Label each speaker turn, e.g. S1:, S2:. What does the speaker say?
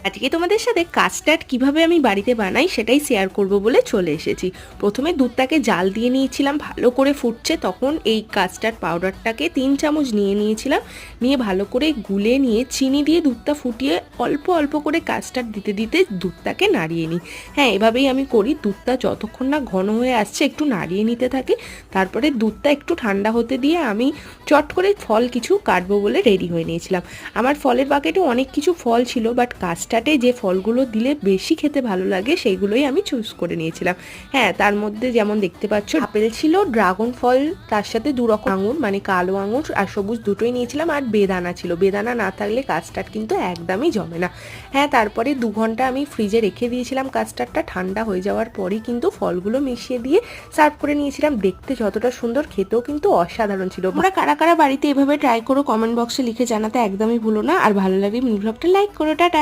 S1: আজকে তোমাদের সাথে কাস্টার্ড কিভাবে আমি বাড়িতে বানাই সেটাই শেয়ার করব বলে চলে এসেছি। প্রথমে দুধটাকে জাল দিয়ে নিয়েছিলাম, ভালো করে ফুটছে তখন এই কাস্টার্ড পাউডারটাকে 3 চামচ নিয়ে নিয়েছিলাম। নিয়ে ভালো করে গুলে নিয়ে চিনি দিয়ে দুধটা ফুটিয়ে অল্প অল্প করে কাস্টার্ড দিতে দিতে দুধটাকে নাড়িয়ে নিই। হ্যাঁ, এভাবেই আমি করি। দুধটা যতক্ষণ না ঘন হয়ে আসছে একটু নাড়িয়ে নিতে থাকি। তারপরে দুধটা একটু ঠান্ডা হতে দিয়ে আমি চট করে ফল কিছু কাটবো বলে রেডি হয়ে নিয়েছিলাম। আমার ফলের বাকেটে অনেক কিছু ফল ছিল, বাট কাস্টার্ডে যে ফলগুলো দিলে বেশি খেতে ভালো লাগে সেইগুলোই আমি চুজ করে নিয়েছিলাম। হ্যাঁ, তার মধ্যে যেমন দেখতে পাচ্ছ আপেল ছিল, ড্রাগন ফল, তার সাথে 2 রকম আঙুর মানে কালো আঙুর আর সবুজ দুটোই নিয়েছিলাম, আর বেদানা ছিল। বেদানা না থাকলে কাস্টার্ড কিন্তু একদমই জমে না। হ্যাঁ, তারপরে 2 ঘন্টা আমি ফ্রিজে রেখে দিয়েছিলাম। কাস্টার্ডটা ঠান্ডা হয়ে যাওয়ার পরই কিন্তু ফলগুলো মিশিয়ে দিয়ে সার্ভ করে নিয়েছিলাম। দেখতে যতটা সুন্দর, খেতেও কিন্তু অসাধারণ ছিল। তোমরা কারা কারা বাড়িতে এভাবে ট্রাই করো কমেন্ট বক্সে লিখে জানাতে একদমই ভুলো না। আর ভালো লাগলে মিনি ব্লগটা লাইক করো। টাটা।